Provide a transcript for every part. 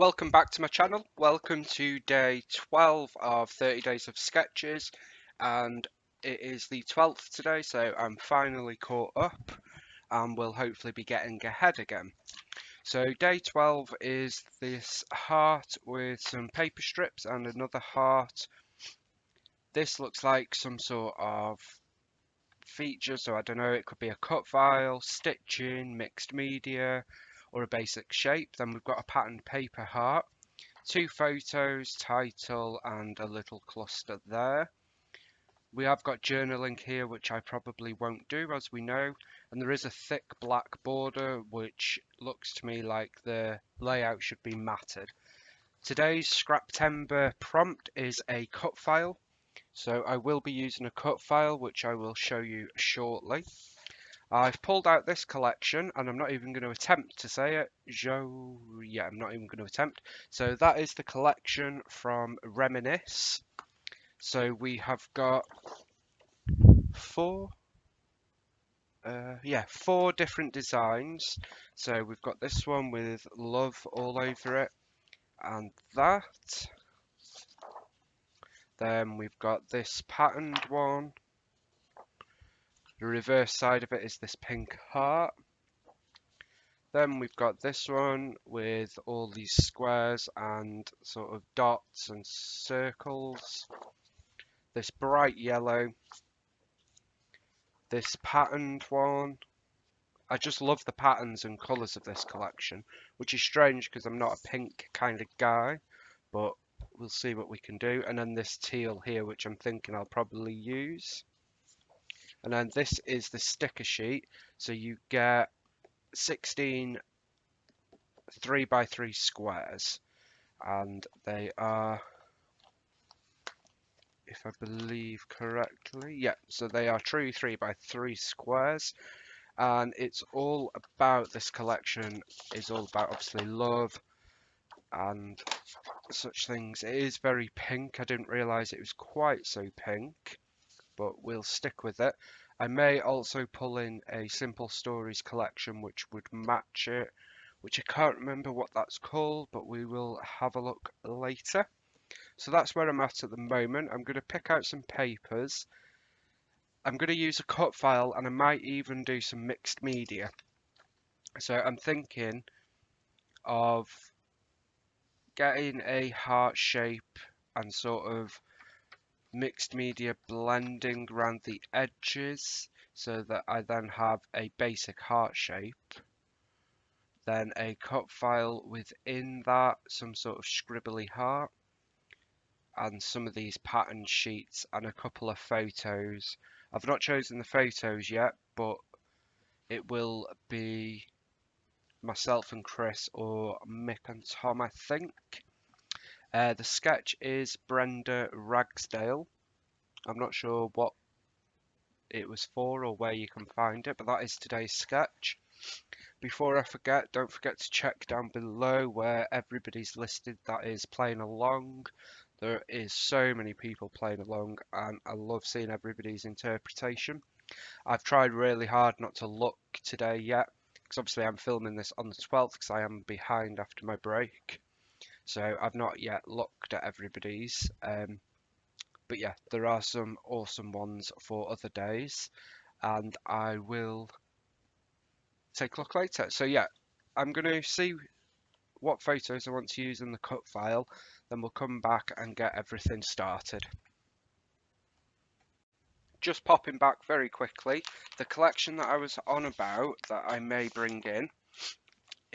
Welcome back to my channel. Welcome to day 12 of 30 days of sketches, and it is the 12th today, so I'm finally caught up and will hopefully be getting ahead again. So day 12 is this heart with some paper strips and another heart. This looks like some sort of feature, so I don't know, it could be a cut file, stitching, mixed media, or a basic shape. Then we've got a patterned paper heart. Two photos, title, and a little cluster there. We have got journaling here, which I probably won't do, as we know, and there is a thick black border, which looks to me like the layout should be matted. Today's Scraptember prompt is a cut file, so I will be using a cut file, which I will show you shortly. I've pulled out this collection, and I'm not even going to attempt to say it. I'm not even going to attempt. So that is the collection from Reminisce. So we have got four different designs. So we've got this one with love all over it, and that. Then we've got this patterned one. The reverse side of it is this pink heart. Then we've got this one with all these squares and sort of dots and circles. This bright yellow. This patterned one. I just love the patterns and colours of this collection, which is strange because I'm not a pink kind of guy, but we'll see what we can do. And then this teal here, which I'm thinking I'll probably use. And then this is the sticker sheet. So you get 16 3x3 squares, and they are, if I believe correctly, yeah, so they are true 3x3 squares, and it's all about, this collection is all about obviously love and such things. It is very pink. I didn't realize it was quite so pink, but we'll stick with it. I may also pull in a Simple Stories collection which would match it, which I can't remember what that's called, but we will have a look later. So that's where I'm at the moment. I'm going to pick out some papers. I'm going to use a cut file, and I might even do some mixed media. So I'm thinking of getting a heart shape and sort of mixed media blending around the edges so that I then have a basic heart shape. Then a cut file within that, some sort of scribbly heart, and some of these pattern sheets and a couple of photos. I've not chosen the photos yet, but it will be myself and Chris, or Mick and Tom, I think. The sketch is Brenda Ragsdale. I'm not sure what it was for or where you can find it, but that is today's sketch. Before I forget, don't forget to check down below where everybody's listed that is playing along. There is so many people playing along, and I love seeing everybody's interpretation. I've tried really hard not to look today yet, because obviously I'm filming this on the 12th because I am behind after my break. So I've not yet looked at everybody's. But yeah, there are some awesome ones for other days, and I will take a look later. So yeah, I'm going to see what photos I want to use in the cut file, then we'll come back and get everything started. Just popping back very quickly, the collection that I was on about that I may bring in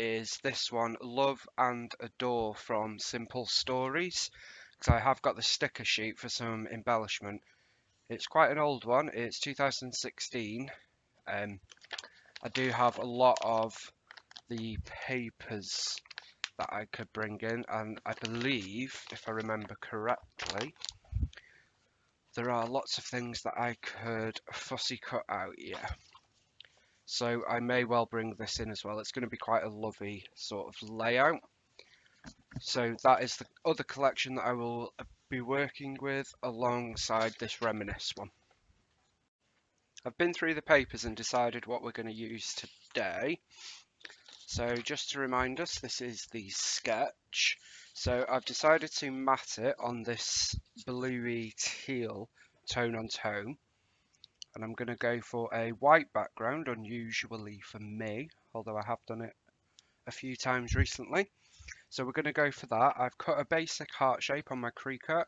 is this one, Love and Adore from Simple Stories, because I have got the sticker sheet for some embellishment. It's quite an old one, it's 2016. I do have a lot of the papers that I could bring in, and I believe, if I remember correctly, there are lots of things that I could fussy cut out, yeah. So I may well bring this in as well. It's going to be quite a lovely sort of layout. So that is the other collection that I will be working with alongside this Reminisce one. I've been through the papers and decided what we're going to use today. So just to remind us, this is the sketch. So I've decided to matte it on this bluey teal tone on tone. And I'm going to go for a white background, unusually for me, although I have done it a few times recently. So we're going to go for that. I've cut a basic heart shape on my Cricut,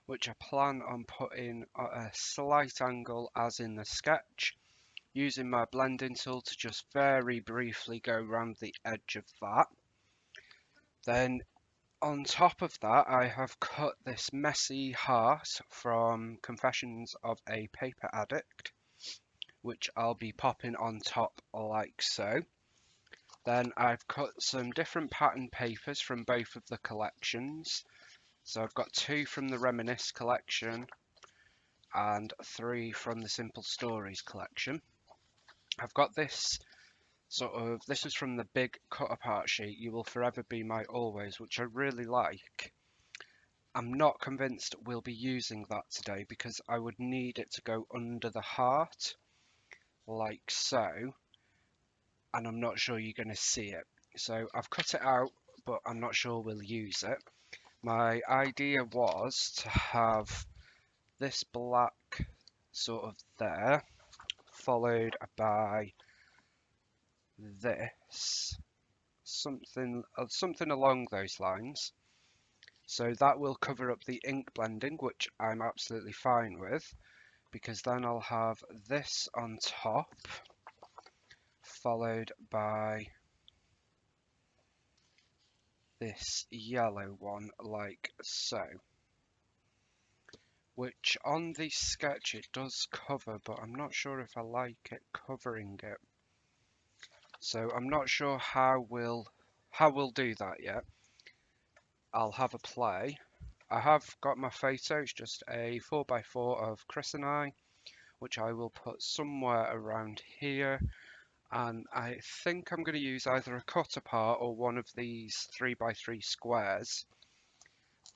which I plan on putting at a slight angle as in the sketch, using my blending tool to just very briefly go around the edge of that. Then on top of that, I have cut this messy heart from Confessions of a Paper Addict, which I'll be popping on top like so. Then I've cut some different pattern papers from both of the collections. So I've got 2 from the Reminisce collection and 3 from the Simple Stories collection. I've got this this is from the big cut apart sheet, You Will Forever Be My Always, which I really like. I'm not convinced we'll be using that today because I would need it to go under the heart, like so, and I'm not sure you're going to see it. So I've cut it out, but I'm not sure we'll use it. My idea was to have this black sort of there, followed by this, something along those lines. So that will cover up the ink blending, which I'm absolutely fine with, because then I'll have this on top, followed by this yellow one like so, which on the sketch it does cover, but I'm not sure if I like it covering it. So I'm not sure how we'll do that yet. I'll have a play. I have got my photo, it's just a 4x4 of Chris and I, which I will put somewhere around here. And I think I'm going to use either a cut apart or one of these 3x3 squares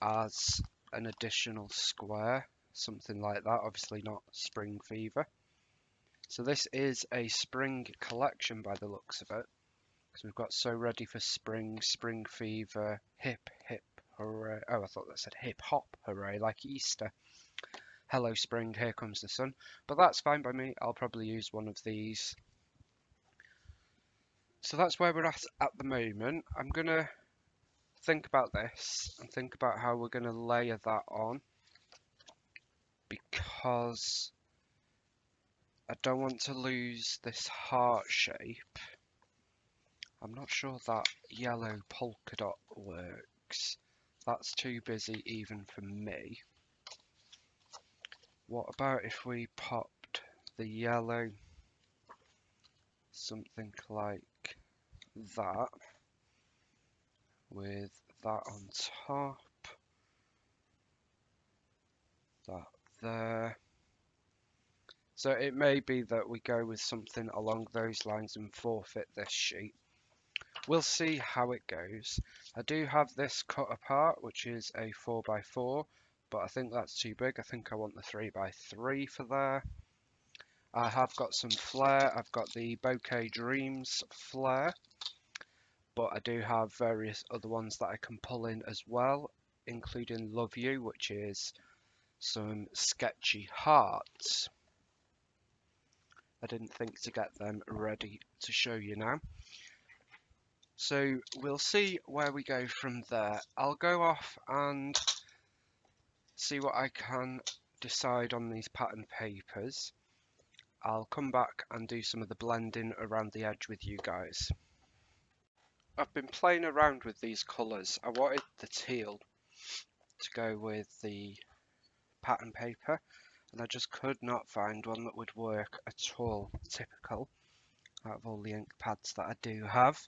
as an additional square, something like that. Obviously not Spring Fever. So this is a spring collection by the looks of it, because we've got So Ready for Spring, Spring Fever, Hip Hip Hooray. Oh, I thought that said Hip Hop Hooray, like Easter. Hello Spring, Here Comes the Sun. But that's fine by me. I'll probably use one of these. So that's where we're at the moment. I'm going to think about this and think about how we're going to layer that on, because I don't want to lose this heart shape. I'm not sure that yellow polka dot works. That's too busy even for me. What about if we popped the yellow something like that, with that on top, that there. So it may be that we go with something along those lines and forfeit this sheet. We'll see how it goes. I do have this cut apart, which is a 4x4, but I think that's too big. I think I want the 3x3 for there. I have got some flair. I've got the Bouquet Dreams flair, but I do have various other ones that I can pull in as well, including Love You, which is some sketchy hearts. I didn't think to get them ready to show you now. So we'll see where we go from there. I'll go off and see what I can decide on these pattern papers. I'll come back and do some of the blending around the edge with you guys. I've been playing around with these colours. I wanted the teal to go with the pattern paper, and I just could not find one that would work at all. Typical out of all the ink pads that I do have.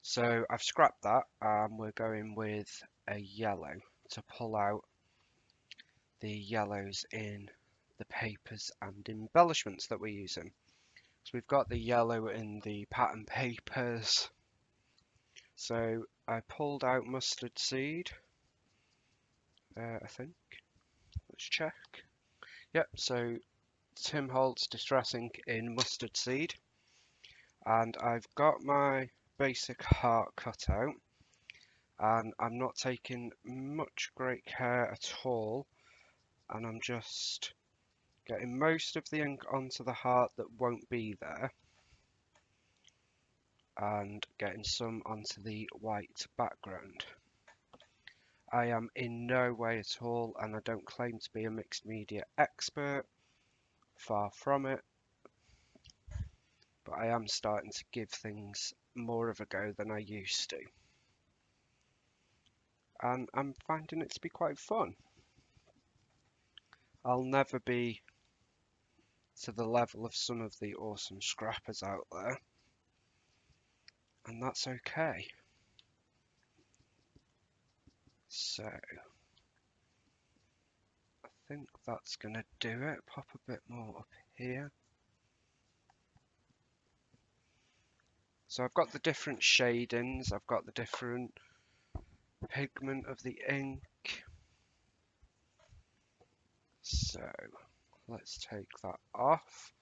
So I've scrapped that, and we're going with a yellow to pull out the yellows in the papers and embellishments that we're using. So we've got the yellow in the pattern papers. So I pulled out Mustard Seed, I think. Let's check. Yep, so Tim Holtz Distress Ink in Mustard Seed. And I've got my basic heart cutout, and I'm not taking much great care at all, and I'm just getting most of the ink onto the heart that won't be there, and getting some onto the white background. I am in no way at all, and I don't claim to be a mixed media expert, far from it, but I am starting to give things more of a go than I used to. And I'm finding it to be quite fun. I'll never be to the level of some of the awesome scrappers out there, and that's okay. So, I think that's going to do it. Pop a bit more up here. So I've got the different shadings, I've got the different pigment of the ink. So let's take that off,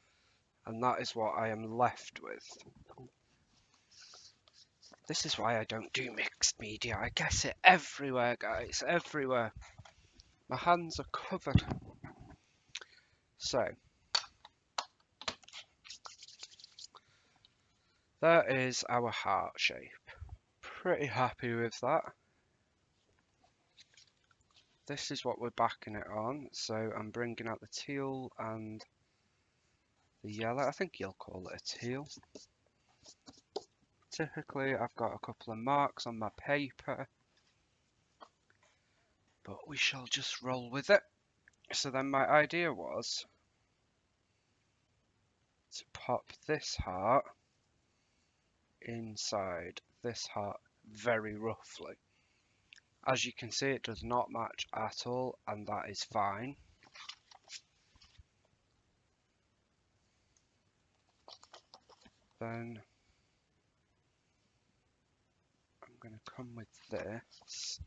and that is what I am left with. This is why I don't do mixed media. I get it everywhere, guys, everywhere. My hands are covered. So there is our heart shape. Pretty happy with that. This is what we're backing it on. So I'm bringing out the teal and the yellow. I think you'll call it a teal. Typically, I've got a couple of marks on my paper, but we shall just roll with it. So then my idea was to pop this heart inside this heart very roughly. As you can see, it does not match at all, and that is fine. Then I'm going to come with this.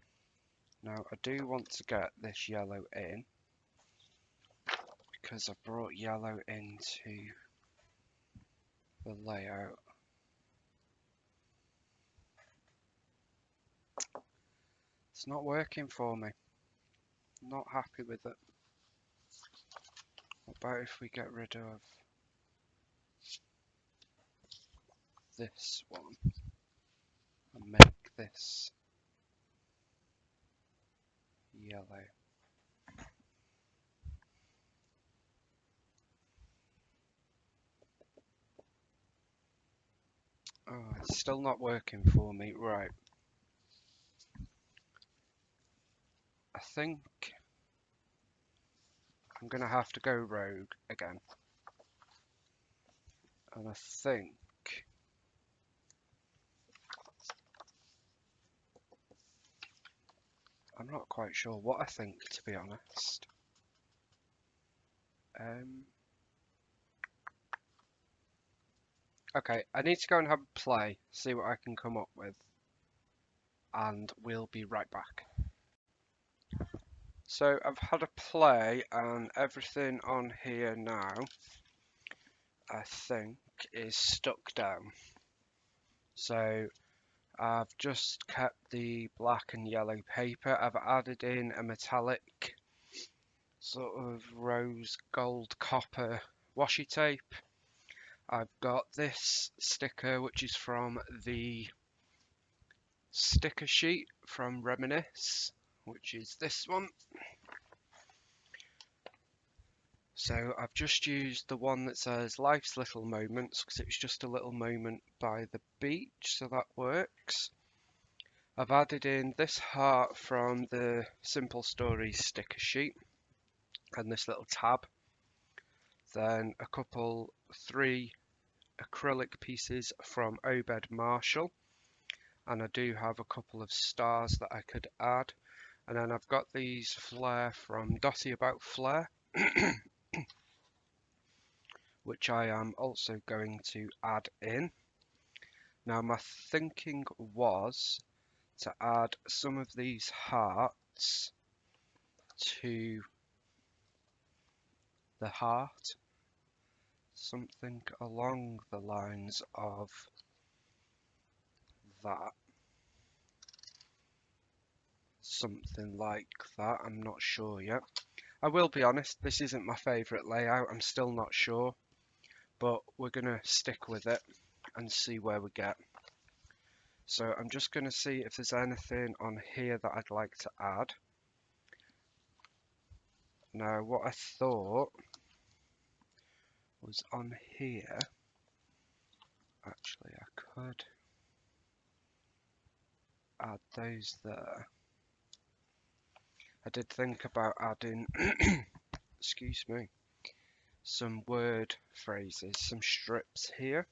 Now I do want to get this yellow in, because I've brought yellow into the layout. It's not working for me. Not happy with it. What about if we get rid of this one and make this yellow? Oh, it's still not working for me. Right. I think I'm going to have to go rogue again. And I think I'm not quite sure what I think, to be honest. Okay, I need to go and have a play, see what I can come up with, and we'll be right back. So I've had a play, and everything on here now, I think, is stuck down. So I've just kept the black and yellow paper. I've added in a metallic sort of rose gold copper washi tape. I've got this sticker, which is from the sticker sheet from Reminisce, which is this one. So I've just used the one that says Life's Little Moments, because it's just a little moment by the beach, so that works. I've added in this heart from the Simple Stories sticker sheet, and this little tab. Then three acrylic pieces from Obed Marshall, and I do have a couple of stars that I could add. And then I've got these Flair from Dotty About Flair, which I am also going to add in. Now my thinking was to add some of these hearts to the heart, something along the lines of that. Something like that, I'm not sure yet. I will be honest, this isn't my favourite layout, I'm still not sure, but we're going to stick with it and see where we get. So I'm just going to see if there's anything on here that I'd like to add. Now, what I thought was on here, actually I could add those there. I did think about adding, excuse me, some word phrases, some strips here.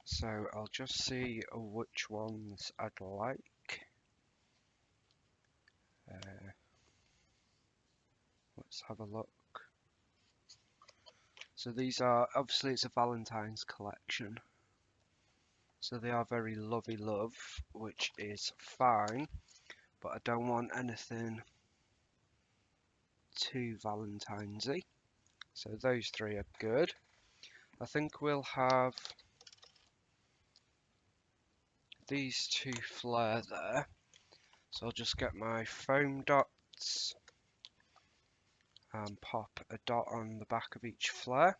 So I'll just see which ones I'd like. Let's have a look. So these are, obviously it's a Valentine's collection. So they are very lovey love, which is fine, but I don't want anything too Valentine's-y. So those three are good. I think we'll have these two flare there. So I'll just get my foam dots and pop a dot on the back of each flare.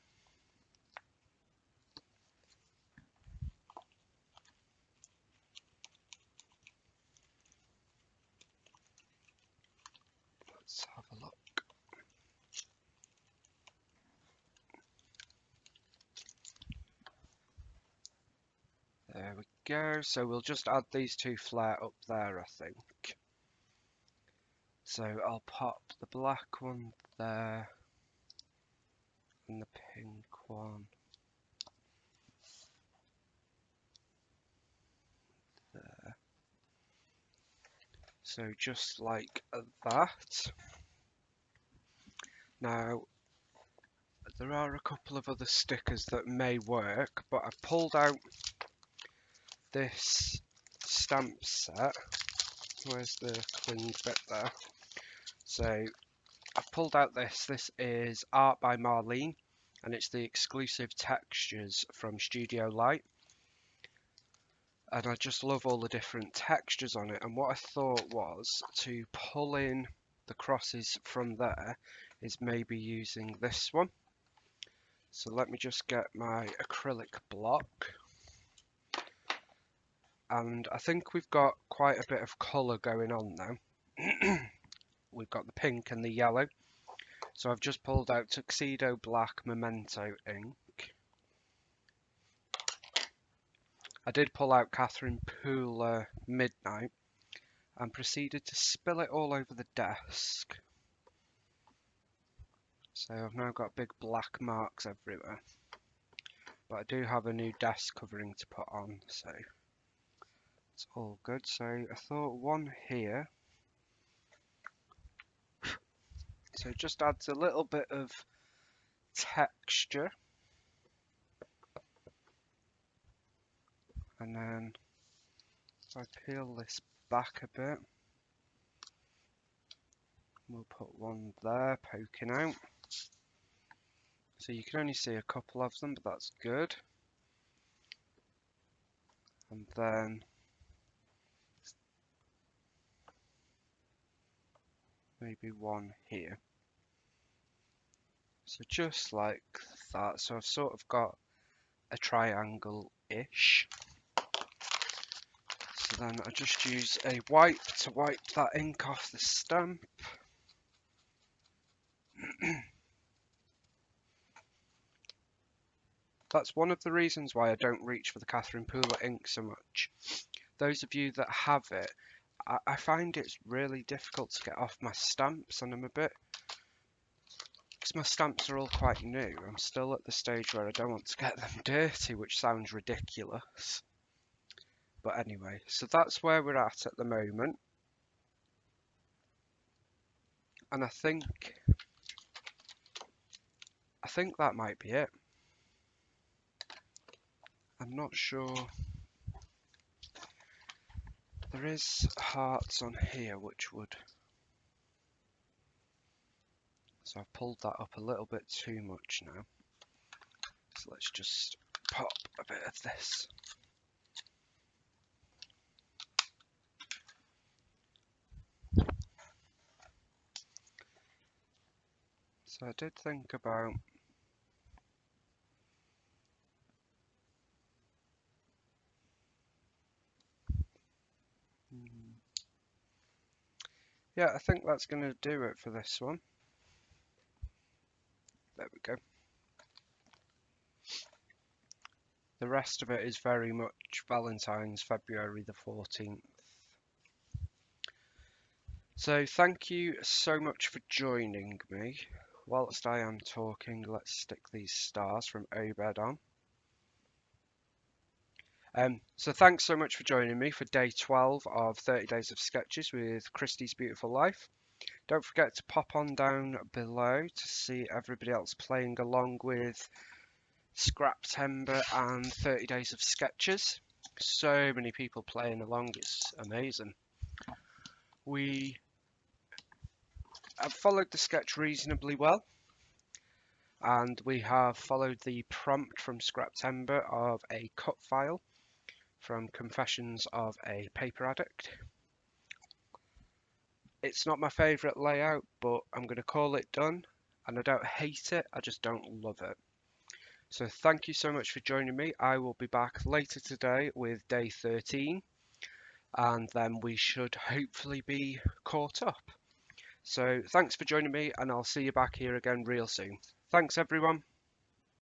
Let's have a look. There we go. So we'll just add these two flare up there, I think. So I'll pop the black one there and the pink one there. So just like that. Now, there are a couple of other stickers that may work, but I pulled out this stamp set. Where's the cling bit there? So I pulled out this. This is Art by Marlene, and it's the exclusive textures from Studio Light. And I just love all the different textures on it. And what I thought was to pull in the crosses from there is maybe using this one. So let me just get my acrylic block. And I think we've got quite a bit of colour going on now. We've got the pink and the yellow. So I've just pulled out Tuxedo Black Memento ink. I did pull out Catherine Pooler Midnight and proceeded to spill it all over the desk. So I've now got big black marks everywhere. But I do have a new desk covering to put on, so it's all good. So I thought one here. So it just adds a little bit of texture. And then if I peel this back a bit, we'll put one there poking out. So you can only see a couple of them, but that's good. And then maybe one here. So just like that. So I've sort of got a triangle-ish. So then I just use a wipe to wipe that ink off the stamp. That's one of the reasons why I don't reach for the Catherine Pooler ink so much. Those of you that have it, I find it's really difficult to get off my stamps, and I'm a bit, because my stamps are all quite new, I'm still at the stage where I don't want to get them dirty, which sounds ridiculous. But anyway, so that's where we're at the moment. And I think that might be it. I'm not sure. There is hearts on here which would... So I've pulled that up a little bit too much now. So let's just pop a bit of this So I did think about yeah, I think that's going to do it for this one. There we go. The rest of it is very much Valentine's, February the 14th. So thank you so much for joining me. Whilst I am talking, let's stick these stars from Obed on. So thanks so much for joining me for day 12 of 30 Days of Sketches with Christie's Beautiful Life. Don't forget to pop on down below to see everybody else playing along with Scraptember and 30 Days of Sketches. So many people playing along, it's amazing. We have followed the sketch reasonably well, and we have followed the prompt from Scraptember of a cut file from Confessions of a Paper Addict. It's not my favourite layout, but I'm going to call it done, and I don't hate it, I just don't love it. So thank you so much for joining me. I will be back later today with day 13, and then we should hopefully be caught up. So thanks for joining me, and I'll see you back here again real soon. Thanks everyone.